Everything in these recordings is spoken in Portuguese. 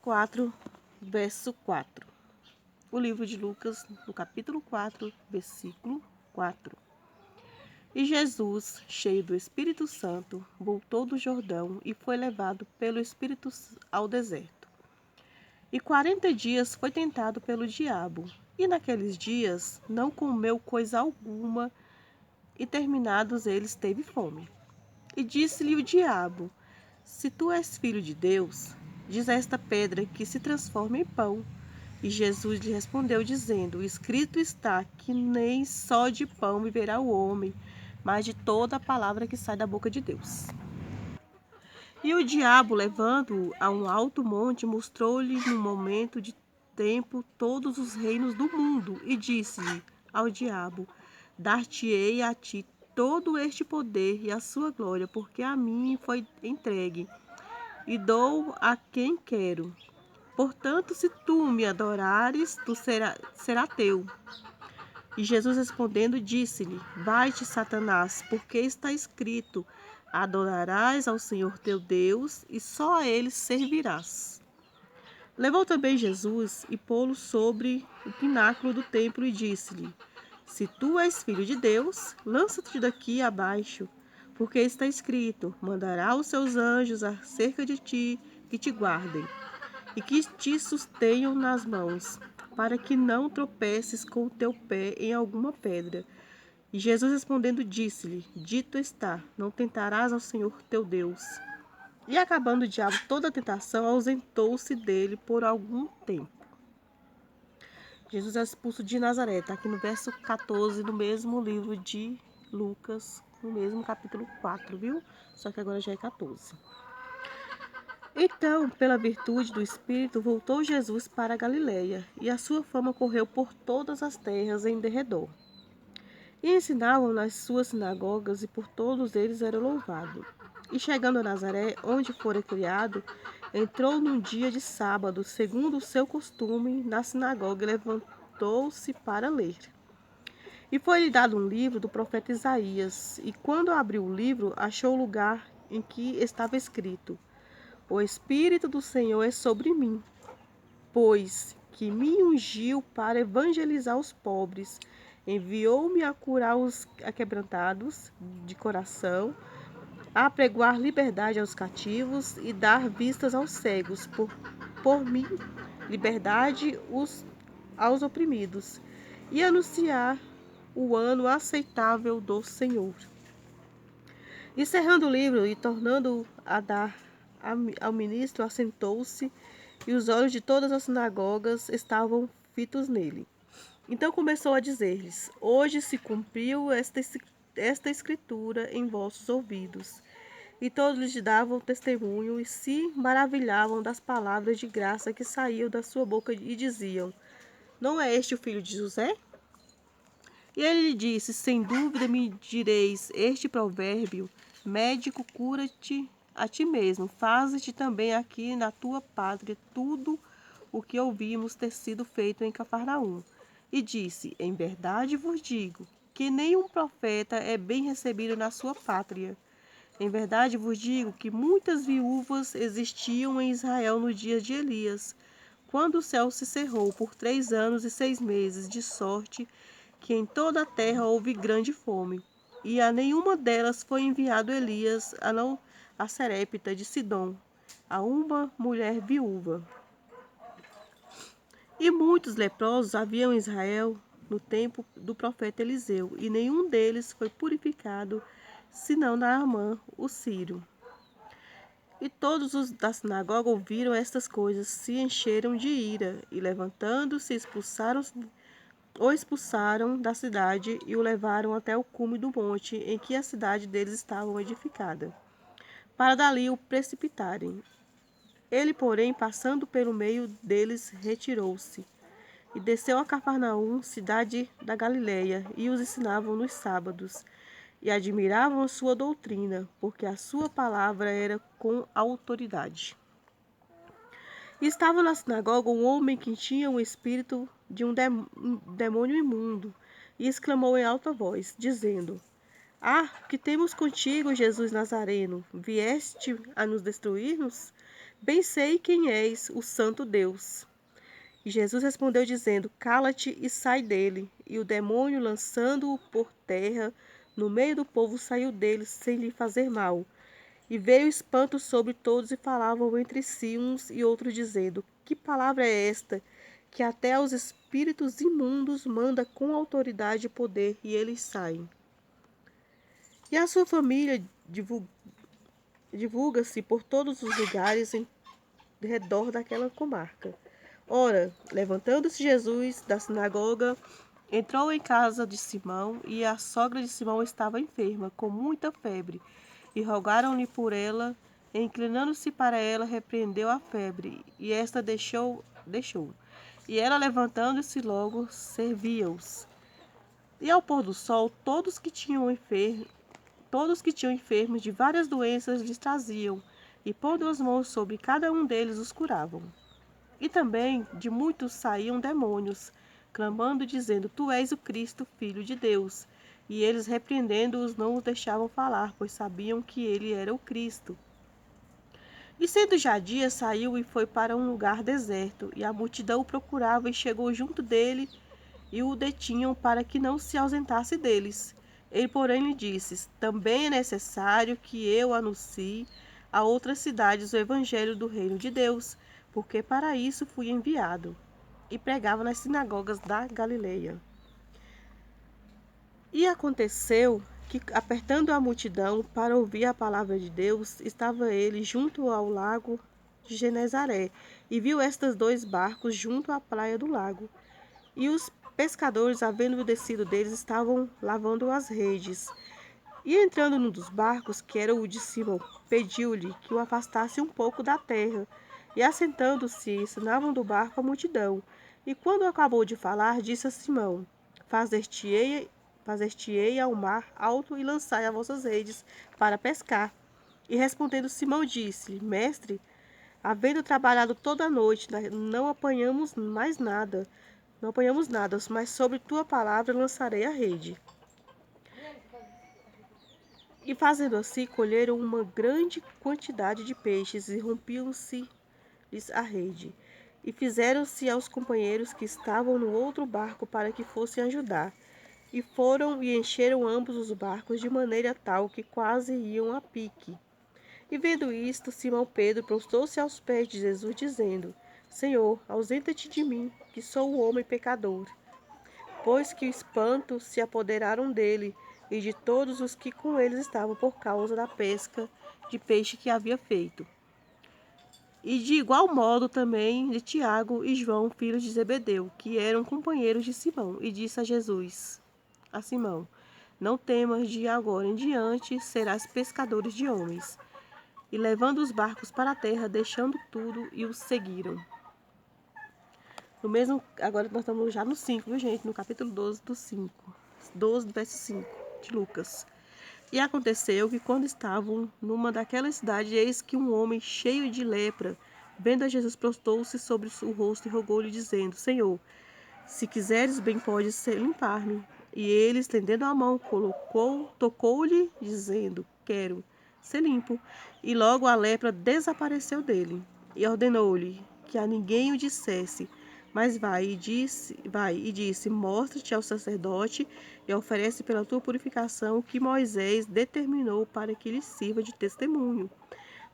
4, verso 4. O livro de Lucas, no capítulo 4, versículo 4. E Jesus, cheio do Espírito Santo, voltou do Jordão e foi levado pelo Espírito ao deserto. E 40 dias foi tentado pelo diabo, e naqueles dias não comeu coisa alguma, e terminados eles teve fome. E disse-lhe o diabo: Se tu és filho de Deus, diz a esta pedra que se transforme em pão. E Jesus lhe respondeu, dizendo: Escrito está que nem só de pão viverá o homem, mas de toda a palavra que sai da boca de Deus. E o diabo, levando-o a um alto monte, mostrou-lhe num momento de tempo todos os reinos do mundo, e disse-lhe ao diabo: Dar-te-ei a ti todo este poder e a sua glória, porque a mim foi entregue, e dou a quem quero. Portanto, se tu me adorares, tu será teu. E Jesus respondendo, disse-lhe: Vai-te, Satanás, porque está escrito: Adorarás ao Senhor teu Deus, e só a ele servirás. Levou também Jesus e pô-lo sobre o pináculo do templo e disse-lhe: Se tu és filho de Deus, lança-te daqui abaixo, porque está escrito: Mandará os seus anjos acerca de ti, que te guardem, e que te sustenham nas mãos, para que não tropeces com o teu pé em alguma pedra. E Jesus respondendo disse-lhe: Dito está, não tentarás ao Senhor teu Deus. E acabando o diabo toda a tentação, ausentou-se dele por algum tempo. Jesus é expulso de Nazaré, está aqui no verso 14, no mesmo livro de Lucas, no mesmo capítulo 4, viu? Só que agora já é 14. Então, pela virtude do Espírito, voltou Jesus para a Galileia, e a sua fama correu por todas as terras em derredor. E ensinavam nas suas sinagogas, e por todos eles era louvado. E chegando a Nazaré, onde fora criado, entrou num dia de sábado, segundo o seu costume, na sinagoga, e levantou-se para ler. E foi-lhe dado um livro do profeta Isaías, e quando abriu o livro, achou o lugar em que estava escrito: O Espírito do Senhor é sobre mim, pois que me ungiu para evangelizar os pobres, enviou-me a curar os quebrantados de coração, a pregoar liberdade aos cativos e dar vistas aos cegos, por mim, liberdade aos oprimidos, e anunciar o ano aceitável do Senhor. Encerrando o livro e tornando a dar ao ministro, assentou-se, e os olhos de todas as sinagogas estavam fitos nele. Então começou a dizer-lhes: Hoje se cumpriu esta escritura em vossos ouvidos. E todos lhes davam testemunho e se maravilhavam das palavras de graça que saíam da sua boca e diziam: Não é este o filho de José? E ele lhe disse: Sem dúvida me direis este provérbio: Médico, cura-te a ti mesmo, faze-te também aqui na tua pátria tudo o que ouvimos ter sido feito em Cafarnaum. E disse: Em verdade vos digo que nenhum profeta é bem recebido na sua pátria. Em verdade vos digo que muitas viúvas existiam em Israel no dia de Elias, quando o céu se cerrou por 3 anos e 6 meses, de sorte que em toda a terra houve grande fome. E a nenhuma delas foi enviado Elias, a não a Serepta de Sidom, a uma mulher viúva. E muitos leprosos haviam em Israel no tempo do profeta Eliseu, e nenhum deles foi purificado, senão Naamã, o sírio. E todos os da sinagoga ouviram estas coisas, se encheram de ira, e levantando-se, o expulsaram da cidade e o levaram até o cume do monte em que a cidade deles estava edificada, para dali o precipitarem. Ele, porém, passando pelo meio deles, retirou-se e desceu a Cafarnaum, cidade da Galileia, e os ensinavam nos sábados. E admiravam a sua doutrina, porque a sua palavra era com autoridade. E estava na sinagoga um homem que tinha o espírito de um demônio imundo, e exclamou em alta voz, dizendo: que temos contigo, Jesus Nazareno? Vieste a nos destruir-nos? Bem sei quem és, o Santo Deus. E Jesus respondeu dizendo, cala-te e sai dele. E o demônio, lançando-o por terra, no meio do povo, saiu dele, sem lhe fazer mal. E veio espanto sobre todos e falavam entre si uns e outros, dizendo, que palavra é esta, que até aos espíritos imundos manda com autoridade e poder, e eles saem. E a sua família divulga-se por todos os lugares em redor daquela comarca. Ora, levantando-se Jesus da sinagoga, entrou em casa de Simão, e a sogra de Simão estava enferma, com muita febre, e rogaram-lhe por ela. E, inclinando-se para ela, repreendeu a febre, e esta deixou. E ela, levantando-se logo, servia-os. E ao pôr do sol, todos que tinham enfermos de várias doenças lhes traziam, e pondo as mãos sobre cada um deles os curavam. E também de muitos saíam demônios, clamando, dizendo, Tu és o Cristo, Filho de Deus. E eles, repreendendo-os, não os deixavam falar, pois sabiam que ele era o Cristo. E sendo já dia, saiu e foi para um lugar deserto, e a multidão o procurava e chegou junto dele, e o detinham para que não se ausentasse deles. Ele, porém, lhe disse, também é necessário que eu anuncie a outras cidades o evangelho do reino de Deus, porque para isso fui enviado. E pregava nas sinagogas da Galileia. E aconteceu que, apertando a multidão para ouvir a palavra de Deus, estava ele junto ao lago de Genezaré, e viu estes 2 barcos junto à praia do lago. E os pescadores, havendo descido deles, estavam lavando as redes. E entrando num dos barcos, que era o de Simão, pediu-lhe que o afastasse um pouco da terra. E assentando-se, ensinavam do barco a multidão. E quando acabou de falar, disse a Simão, fazer-te-ei ao mar alto e lançai as vossas redes para pescar. E respondendo Simão, disse-lhe, Mestre, havendo trabalhado toda a noite, não apanhamos nada, mas sobre tua palavra lançarei a rede. E fazendo assim, colheram uma grande quantidade de peixes, e rompiam-se-lhes a rede. E fizeram-se aos companheiros que estavam no outro barco para que fossem ajudar. E foram e encheram ambos os barcos de maneira tal que quase iam a pique. E vendo isto, Simão Pedro prostrou-se aos pés de Jesus, dizendo, Senhor, ausenta-te de mim, que sou o homem pecador. Pois que o espanto se apoderaram dele e de todos os que com eles estavam por causa da pesca de peixe que havia feito. E de igual modo também de Tiago e João, filhos de Zebedeu, que eram companheiros de Simão, e disse a Simão, não temas, de agora em diante serás pescadores de homens. E levando os barcos para a terra, deixando tudo, e os seguiram. Agora nós estamos já no 5, viu, gente? No capítulo 12 do 5. 12, verso 5, de Lucas. E aconteceu que quando estavam numa daquelas cidades, eis que um homem cheio de lepra, vendo a Jesus, prostrou-se sobre o rosto e rogou-lhe, dizendo, Senhor, se quiseres, bem podes limpar-me. E ele, estendendo a mão, tocou-lhe, dizendo, quero ser limpo. E logo a lepra desapareceu dele. E ordenou-lhe que a ninguém o dissesse, mas vai e disse, mostra-te ao sacerdote e oferece pela tua purificação o que Moisés determinou para que lhe sirva de testemunho.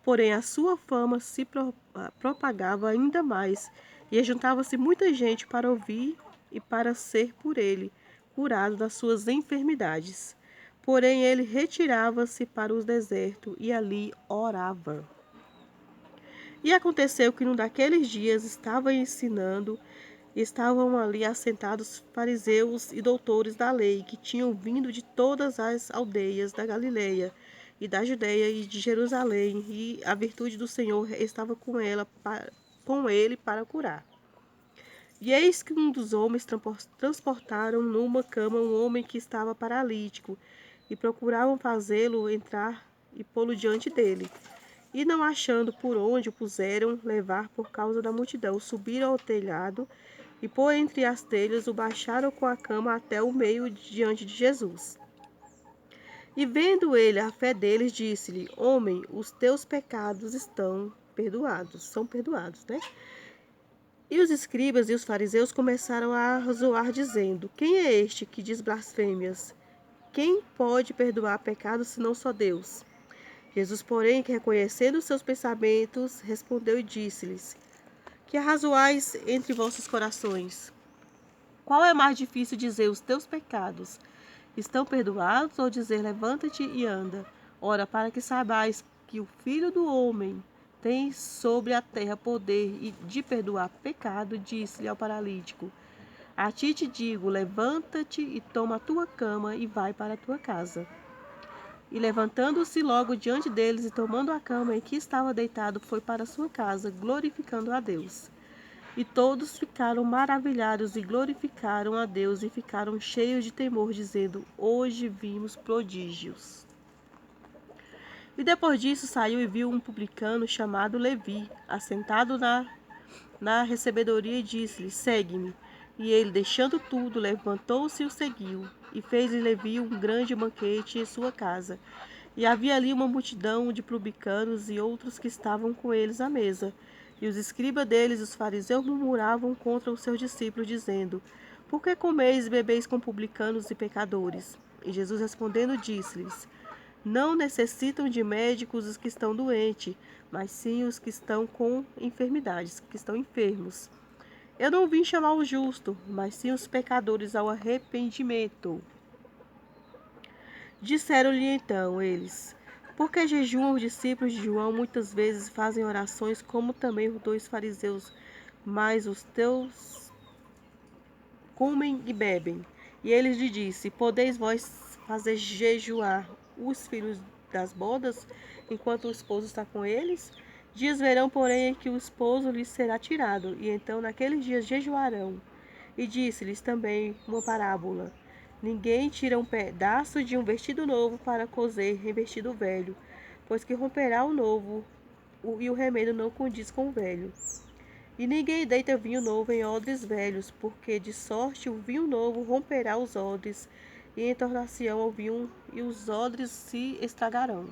Porém, a sua fama se propagava ainda mais, e juntava-se muita gente para ouvir e para ser por ele curado das suas enfermidades. Porém, ele retirava-se para o deserto e ali orava. E aconteceu que num daqueles dias estava ensinando, e estavam ali assentados fariseus e doutores da lei, que tinham vindo de todas as aldeias da Galileia e da Judeia e de Jerusalém, e a virtude do Senhor estava com ele para curar. E eis que um dos homens transportaram numa cama um homem que estava paralítico, e procuravam fazê-lo entrar e pô-lo diante dele. E não achando por onde o puseram levar por causa da multidão, subiram ao telhado e por entre as telhas o baixaram com a cama até o meio diante de Jesus. E vendo ele a fé deles, disse-lhe, homem, os teus pecados estão são perdoados, né? E os escribas e os fariseus começaram a zoar, dizendo: quem é este que diz blasfêmias? Quem pode perdoar pecados senão só Deus? Jesus, porém, que reconhecendo os seus pensamentos, respondeu e disse-lhes: que arrazoais entre vossos corações? Qual é mais difícil dizer os teus pecados estão perdoados, ou dizer levanta-te e anda? Ora, para que saibais que o Filho do Homem tem sobre a terra poder de perdoar pecado, disse-lhe ao paralítico: a ti te digo, levanta-te e toma a tua cama e vai para a tua casa. E levantando-se logo diante deles e tomando a cama em que estava deitado, foi para a sua casa, glorificando a Deus. E todos ficaram maravilhados e glorificaram a Deus e ficaram cheios de temor, dizendo: hoje vimos prodígios. E depois disso saiu e viu um publicano chamado Levi, assentado na recebedoria, e disse-lhe: segue-me. E ele, deixando tudo, levantou-se e o seguiu. E fez-lhe Levi um grande banquete em sua casa. E havia ali uma multidão de publicanos e outros que estavam com eles à mesa. E os escribas deles, os fariseus, murmuravam contra os seus discípulos, dizendo: por que comeis e bebeis com publicanos e pecadores? E Jesus respondendo disse-lhes: não necessitam de médicos os que estão doentes, mas sim os que estão com enfermidades, que estão enfermos. Eu não vim chamar o justo, mas sim os pecadores ao arrependimento. Disseram-lhe então eles: por que jejuam os discípulos de João muitas vezes fazem orações, como também os 2 fariseus, mas os teus comem e bebem? E ele lhe disse: podeis vós fazer jejuar os filhos das bodas, enquanto o esposo está com eles? Dias verão, porém, em que o esposo lhes será tirado, e então naqueles dias jejuarão. E disse-lhes também uma parábola: ninguém tira um pedaço de um vestido novo para coser em vestido velho, pois que romperá o novo, e o remendo não condiz com o velho. E ninguém deita vinho novo em odres velhos, porque de sorte o vinho novo romperá os odres, e entornar-se-ão ao vinho, e os odres se estragarão.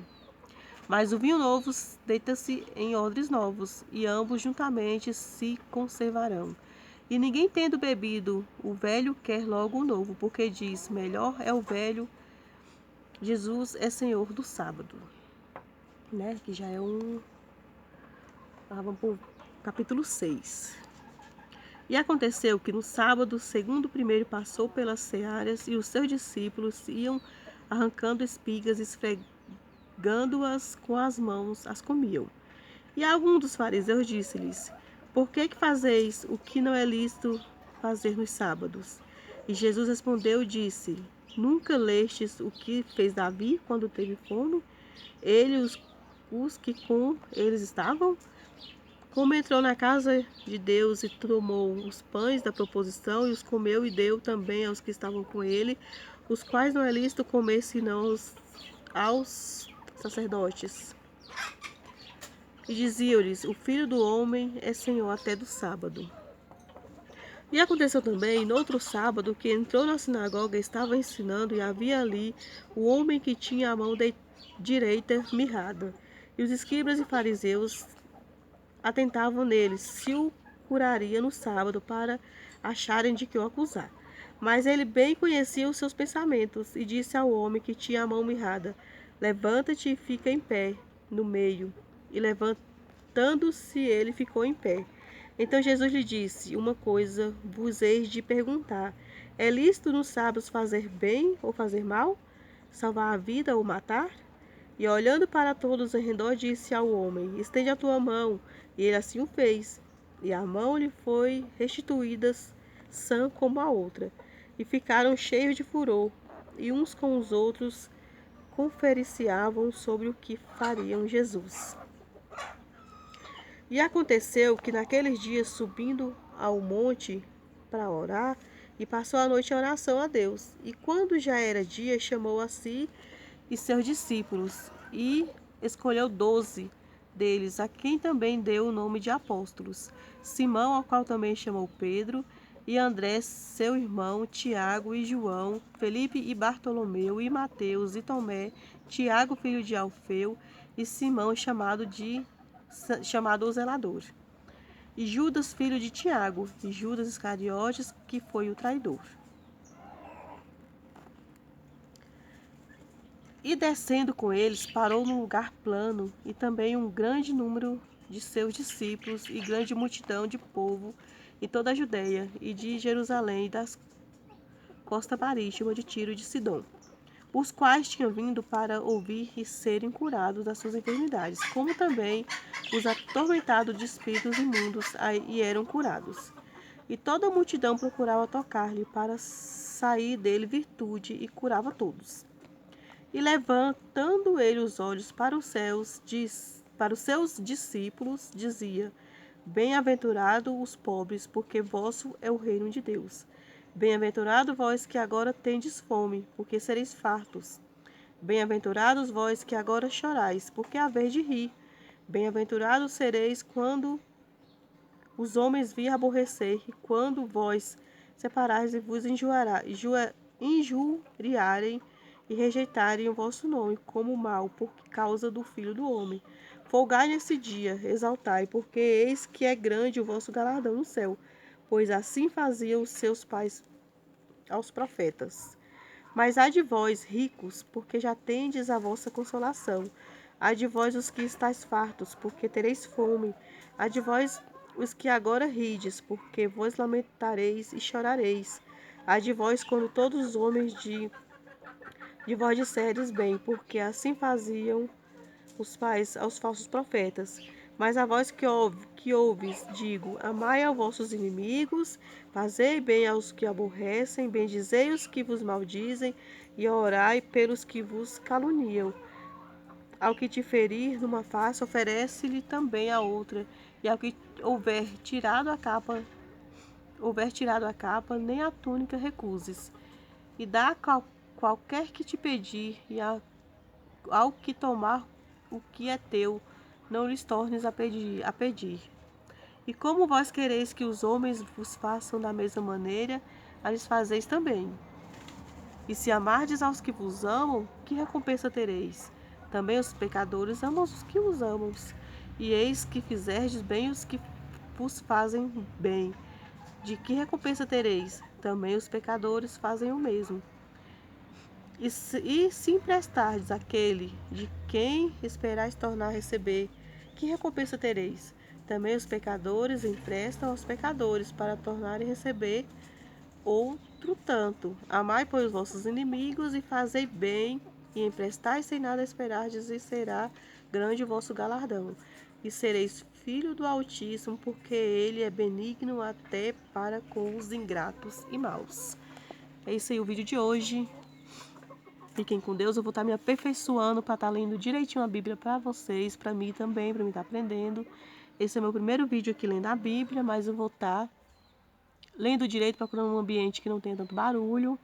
Mas o vinho novo deita-se em odres novos, e ambos juntamente se conservarão. E ninguém tendo bebido o velho quer logo o novo, porque diz: melhor é o velho. Jesus é Senhor do sábado. Né? Que já é um... Vamos para o capítulo 6. E aconteceu que no sábado, segundo o primeiro, passou pelas searas, e os seus discípulos iam arrancando espigas, esfregando-as com as mãos, as comiam. E algum dos fariseus disse-lhes: por que fazeis o que não é lícito fazer nos sábados? E Jesus respondeu e disse: nunca lestes o que fez Davi quando teve fome? Ele e os que com eles estavam? Como entrou na casa de Deus e tomou os pães da proposição e os comeu e deu também aos que estavam com ele, os quais não é lícito comer senão aos sacerdotes. E diziam-lhes: o Filho do Homem é Senhor até do sábado. E aconteceu também, no outro sábado, que entrou na sinagoga, estava ensinando, e havia ali o homem que tinha a mão direita mirrada. E os escribas e fariseus atentavam nele, se o curaria no sábado, para acharem de que o acusar. Mas ele bem conhecia os seus pensamentos, e disse ao homem que tinha a mão mirrada: levanta-te e fica em pé no meio. E levantando-se ele ficou em pé. Então Jesus lhe disse: uma coisa vos eis de perguntar: é lícito nos sábados fazer bem ou fazer mal? Salvar a vida ou matar? E olhando para todos em redor, disse ao homem: estende a tua mão. E ele assim o fez. E a mão lhe foi restituída sã como a outra. E ficaram cheios de furor, e uns com os outros conferenciavam sobre o que fariam Jesus. E aconteceu que naqueles dias, subindo ao monte para orar, e passou a noite em oração a Deus. E quando já era dia, chamou a si e seus discípulos, e escolheu 12 deles, a quem também deu o nome de apóstolos: Simão, ao qual também chamou Pedro, e André, seu irmão, Tiago e João, Felipe e Bartolomeu, e Mateus e Tomé, Tiago, filho de Alfeu, e Simão, chamado de chamado o zelador. E Judas, filho de Tiago, e Judas Iscariotes, que foi o traidor. E descendo com eles, parou num lugar plano, e também um grande número de seus discípulos, e grande multidão de povo, em toda a Judéia, e de Jerusalém, e das costa marítima de Tiro e de Sidom, os quais tinham vindo para ouvir e serem curados das suas enfermidades, como também os atormentados de espíritos imundos e eram curados. E toda a multidão procurava tocar-lhe para sair dele virtude, e curava todos. E levantando ele os olhos para os céus, para os seus discípulos, dizia: Bem-aventurados os pobres, porque vosso é o reino de Deus. Bem-aventurado vós que agora tendes fome, porque sereis fartos. Bem-aventurados vós que agora chorais, porque haveis de rir. Bem-aventurados sereis quando os homens vir aborrecer, e quando vós separares e vos injuriarem e rejeitarem o vosso nome como mal por causa do Filho do Homem. Folgai nesse dia, exaltai, porque eis que é grande o vosso galardão no céu, pois assim faziam os seus pais aos profetas. Mas há de vós, ricos, porque já tendes a vossa consolação. Há de vós os que estáis fartos, porque tereis fome. Há de vós os que agora rides, porque vos lamentareis e chorareis. Há de vós quando todos os homens de vós disserdes bem, porque assim faziam os pais aos falsos profetas. Mas a vós que ouves, digo, amai aos vossos inimigos, fazei bem aos que aborrecem, bendizei os que vos maldizem, e orai pelos que vos caluniam. Ao que te ferir numa face, oferece-lhe também a outra, e ao que houver tirado a capa, nem a túnica recuses. E dá qualquer que te pedir, e ao que tomar o que é teu, não lhes tornes a pedir. E como vós quereis que os homens vos façam da mesma maneira, a lhes fazeis também. E se amardes aos que vos amam, que recompensa tereis? Também os pecadores amam os que os amam. E eis que fizerdes bem os que vos fazem bem. De que recompensa tereis? Também os pecadores fazem o mesmo. E se emprestardes àquele de quem esperais tornar a receber, que recompensa tereis? Também os pecadores emprestam aos pecadores para tornarem a receber outro tanto. Amai, pois, os vossos inimigos e fazei bem, e emprestai sem nada esperardes, e será grande o vosso galardão. E sereis filho do Altíssimo, porque ele é benigno até para com os ingratos e maus. É isso aí o vídeo de hoje. Fiquem com Deus, eu vou estar me aperfeiçoando para estar lendo direitinho a Bíblia para vocês, para mim também, para mim estar aprendendo. Esse é meu primeiro vídeo aqui lendo a Bíblia, mas eu vou estar lendo direito, procurando um ambiente que não tenha tanto barulho.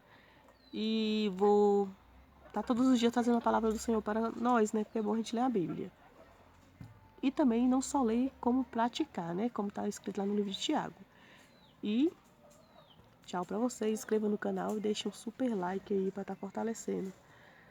E vou estar todos os dias trazendo a palavra do Senhor para nós, né? Porque é bom a gente ler a Bíblia. E também não só ler, como praticar, né? Como está escrito lá no livro de Tiago. E tchau para vocês, inscrevam no canal e deixem um super like aí para estar fortalecendo.